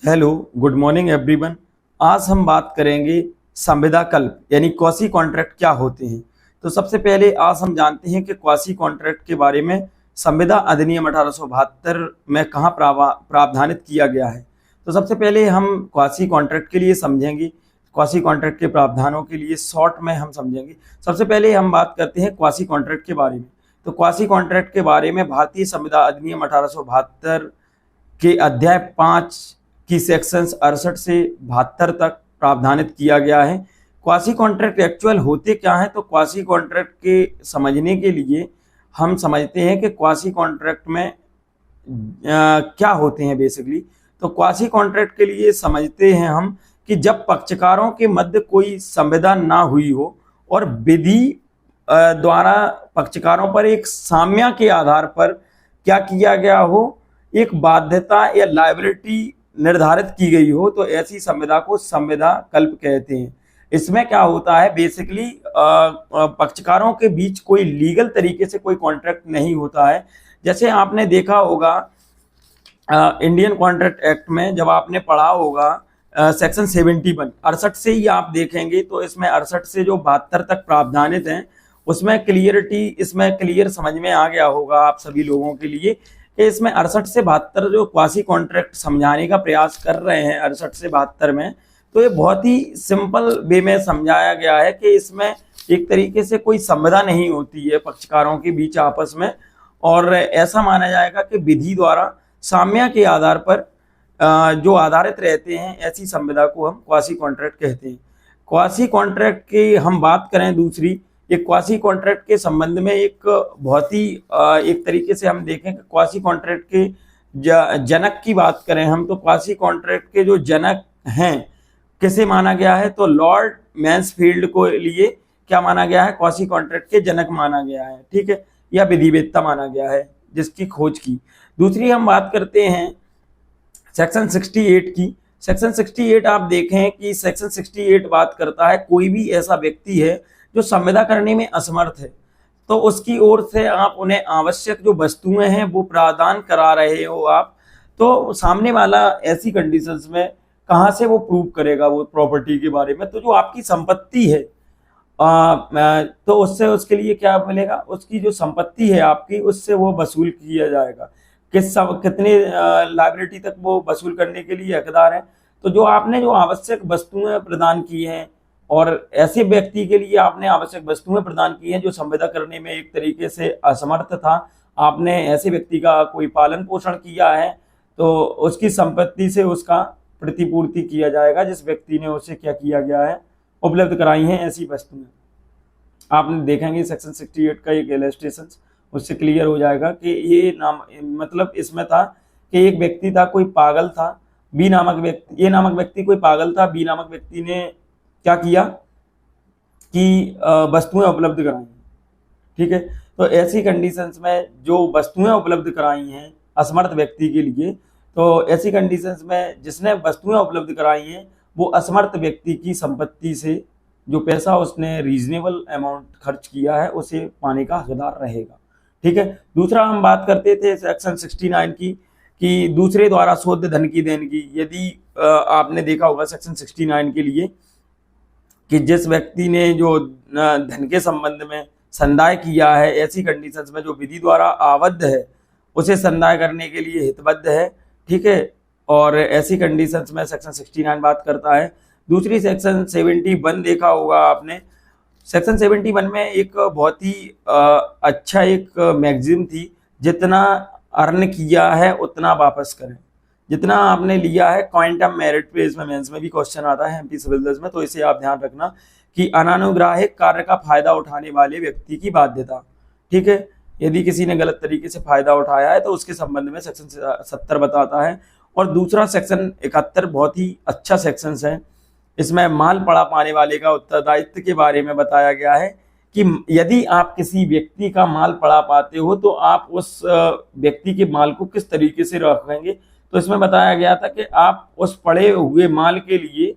Hello, good morning everyone. आज हम बात करेंगे संविदा कल्प यानी क्वासी कॉन्ट्रैक्ट क्या होते हैं। तो सबसे पहले आज हम जानते हैं कि क्वासी कॉन्ट्रैक्ट के बारे में संविदा अधिनियम 1872 में कहाँ प्रावधानित किया गया है। तो सबसे पहले हम क्वासी कॉन्ट्रैक्ट के लिए समझेंगे, क्वासी कॉन्ट्रैक्ट के प्रावधानों के लिए शॉर्ट में हम समझेंगे। सबसे पहले हम बात करते हैं क्वासी कॉन्ट्रैक्ट के बारे में। तो क्वासी कॉन्ट्रैक्ट के बारे में भारतीय संविदा अधिनियम 1872 के अध्याय 5 की सेक्शंस 68 से 72 तक प्रावधानित किया गया है। क्वासी कॉन्ट्रैक्ट एक्चुअल होते क्या है, तो क्वासी कॉन्ट्रैक्ट के समझने के लिए हम समझते हैं कि क्वासी कॉन्ट्रैक्ट में क्या होते हैं बेसिकली। तो क्वासी कॉन्ट्रैक्ट के लिए समझते हैं हम कि जब पक्षकारों के मध्य कोई संविदा ना हुई हो और विधि द्वारा पक्षकारों पर एक साम्य के आधार पर क्या किया गया हो, एक बाध्यता या लायबिलिटी निर्धारित की गई हो, तो ऐसी संविदा को संविदा कल्प कहते हैं। इसमें क्या होता है बेसिकली, पक्षकारों के बीच कोई लीगल तरीके से कोई कॉन्ट्रैक्ट नहीं होता है। जैसे आपने देखा होगा इंडियन कॉन्ट्रैक्ट एक्ट में, जब आपने पढ़ा होगा सेक्शन 71 68 से ही आप देखेंगे, तो इसमें 68 से जो 72 तक प्रावधानित हैं उसमें क्लियरिटी, इसमें क्लियर समझ में आ गया होगा आप सभी लोगों के लिए कि इसमें 68 से 72 जो क्वासी कॉन्ट्रैक्ट समझाने का प्रयास कर रहे हैं 68 से 72 में, तो ये बहुत ही सिंपल वे में समझाया गया है कि इसमें एक तरीके से कोई संविदा नहीं होती है पक्षकारों के बीच आपस में, और ऐसा माना जाएगा कि विधि द्वारा साम्य के आधार पर जो आधारित रहते हैं, ऐसी संविदा को हम क्वासी कॉन्ट्रैक्ट कहते हैं। क्वासी कॉन्ट्रैक्ट की हम बात करें दूसरी, एक क्वासी कॉन्ट्रैक्ट के संबंध में एक बहुत ही एक तरीके से हम देखें कि क्वासी कॉन्ट्रैक्ट के जनक की बात करें हम, तो क्वासी कॉन्ट्रैक्ट के जो जनक हैं किसे माना गया है, तो लॉर्ड मैन्सफील्ड को लिए क्या माना गया है, क्वासी कॉन्ट्रैक्ट के जनक माना गया है, ठीक है, या विधिवेत्ता माना गया है जिसकी खोज की। दूसरी हम बात करते हैं सेक्शन 68 की। सेक्शन 68 आप देखें कि सेक्शन 68 बात करता है कोई भी ऐसा व्यक्ति है जो संविदा करने में असमर्थ है, तो उसकी ओर से आप उन्हें आवश्यक जो वस्तुएं हैं वो प्रदान करा रहे हो आप, तो सामने वाला ऐसी कंडीशंस में कहाँ से वो प्रूव करेगा वो प्रॉपर्टी के बारे में, तो जो आपकी संपत्ति है तो उससे उसके लिए क्या मिलेगा, उसकी जो संपत्ति है आपकी उससे वो वसूल किया जाएगा। कितने लायबिलिटी तक वो वसूल करने के लिए हकदार है, तो जो आपने जो आवश्यक वस्तुएं प्रदान की हैं और ऐसे व्यक्ति के लिए आपने आवश्यक वस्तुएं प्रदान की हैं जो संविदा करने में एक तरीके से असमर्थ था, आपने ऐसे व्यक्ति का कोई पालन पोषण किया है, तो उसकी संपत्ति से उसका प्रतिपूर्ति किया जाएगा जिस व्यक्ति ने उसे क्या किया गया है, उपलब्ध कराई हैं ऐसी वस्तुएं। आपने देखेंगे सेक्शन 68 का एक इलस्ट्रेशन, उससे क्लियर हो जाएगा कि ये नाम मतलब इसमें था कि एक व्यक्ति था, कोई पागल था, बी नामक व्यक्ति, ए नामक व्यक्ति कोई पागल था, बी नामक व्यक्ति ने क्या किया कि वस्तुएं उपलब्ध कराई, ठीक है। तो ऐसी कंडीशंस में जो वस्तुएं उपलब्ध कराई हैं असमर्थ व्यक्ति के लिए, तो ऐसी कंडीशंस में जिसने वस्तुएं उपलब्ध कराई हैं वो असमर्थ व्यक्ति की संपत्ति से जो पैसा उसने रीजनेबल अमाउंट खर्च किया है उसे पाने का हकदार रहेगा, ठीक है। दूसरा हम बात करते थे सेक्शन 69 की कि दूसरे द्वारा शोध धन की देनगी। यदि आपने देखा होगा सेक्शन 69 के लिए कि जिस व्यक्ति ने जो धन के संबंध में संदाय किया है, ऐसी कंडीशंस में जो विधि द्वारा आबद्ध है उसे संदाय करने के लिए हितबद्ध है, ठीक है, और ऐसी कंडीशंस में सेक्शन 69 बात करता है। दूसरी सेक्शन 71 देखा होगा आपने। सेक्शन 71 में एक बहुत ही अच्छा एक मैगजीन थी, जितना अर्न किया है उतना वापस करें, जितना आपने लिया है क्वांटम मेरिट पे, इसमें मेंस में भी क्वेश्चन आता है एमपी सिविल जज में, तो इसे आप ध्यान रखना कि अनानुग्राहिक कार्य का फायदा उठाने वाले व्यक्ति की बाध्यता, ठीक है, यदि किसी ने गलत तरीके से फायदा उठाया है तो उसके संबंध में सेक्शन 70 बताता है। और दूसरा सेक्शन 71 बहुत ही अच्छा सेक्शन है, इसमें माल पड़ा पाने वाले का उत्तरदायित्व के बारे में बताया गया है कि यदि आप किसी व्यक्ति का माल पड़ा पाते हो तो आप उस व्यक्ति के माल को किस तरीके से रखेंगे। तो इसमें बताया गया था कि आप उस पड़े हुए माल के लिए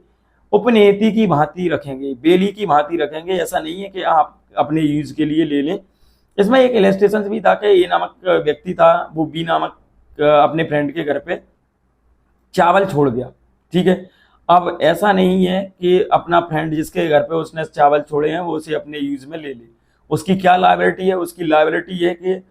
उपनेति की भांति रखेंगे, बेली की भांति रखेंगे, ऐसा नहीं है कि आप अपने यूज के लिए ले लें। इसमें एक इलस्ट्रेशन भी था कि ए नामक व्यक्ति था, वो बी नामक अपने फ्रेंड के घर पे चावल छोड़ गया, ठीक है। अब ऐसा नहीं है कि अपना फ्रेंड जिसके घर पे उसने चावल छोड़े हैं वो उसे अपने यूज में ले ले। उसकी क्या लायबिलिटी है? उसकी लायबिलिटी है कि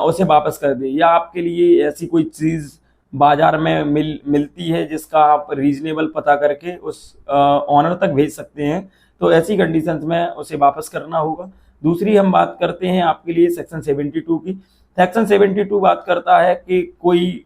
उसे वापस कर दे, या आपके लिए ऐसी कोई चीज बाजार में मिलती है जिसका आप रीजनेबल पता करके उस ऑनर तक भेज सकते हैं, तो ऐसी कंडीशंस में उसे वापस करना होगा। दूसरी हम बात करते हैं आपके लिए सेक्शन 72 की। सेक्शन 72 बात करता है कि कोई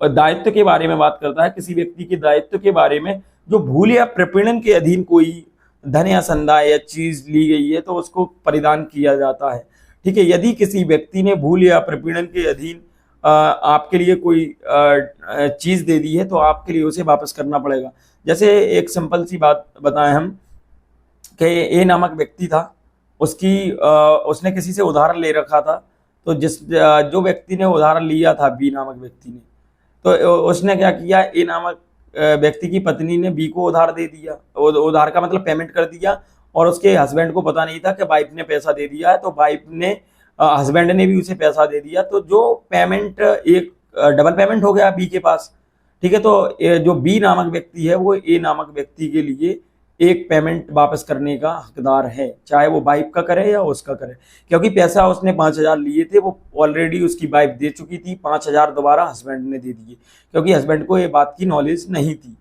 दायित्व के बारे में बात करता है, किसी व्यक्ति के दायित्व के बारे में, जो भूल या प्रपीड़न के अधीन कोई धन या संदा या चीज ली गई है तो उसको परिधान किया जाता है। ठीक है। यदि किसी व्यक्ति ने भूल या प्रपीड़न के अधीन आपके लिए कोई चीज दे दी है तो आपके लिए उसे वापस करना पड़ेगा। जैसे एक सिंपल सी बात बताएं हम कि ए नामक व्यक्ति था, उसने किसी से उधार ले रखा था, तो जो व्यक्ति ने उधार लिया था बी नामक व्यक्ति ने, तो उसने क्या किया, ए नामक व्यक्ति की पत्नी ने बी को उधार दे दिया, उधार का मतलब पेमेंट कर दिया, और उसके हस्बैंड को पता नहीं था कि वाइफ ने पैसा दे दिया है, तो वाइफ ने हस्बैंड ने भी उसे पैसा दे दिया, तो जो पेमेंट एक डबल पेमेंट हो गया बी के पास। ठीक है। तो जो बी नामक व्यक्ति है वो ए नामक व्यक्ति के लिए एक पेमेंट वापस करने का हकदार है, चाहे वो वाइफ का करे या उसका करे, क्योंकि पैसा उसने 5,000 लिए थे, वो ऑलरेडी उसकी वाइफ दे चुकी थी, 5,000 दोबारा हस्बैंड ने दे दिए, क्योंकि हस्बैंड को ये बात की नॉलेज नहीं थी।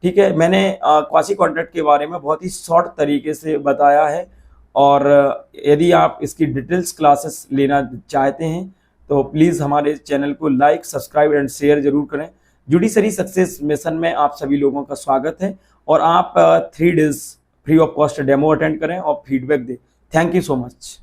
ठीक है। मैंने क्वासी कॉन्ट्रैक्ट के बारे में बहुत ही शॉर्ट तरीके से बताया है, और यदि आप इसकी डिटेल्स क्लासेस लेना चाहते हैं तो प्लीज़ हमारे चैनल को लाइक, सब्सक्राइब एंड शेयर जरूर करें। जुडिशरी सक्सेस मिशन में आप सभी लोगों का स्वागत है, और आप 3 days free of cost demo attend करें और फीडबैक दें। Thank you so much.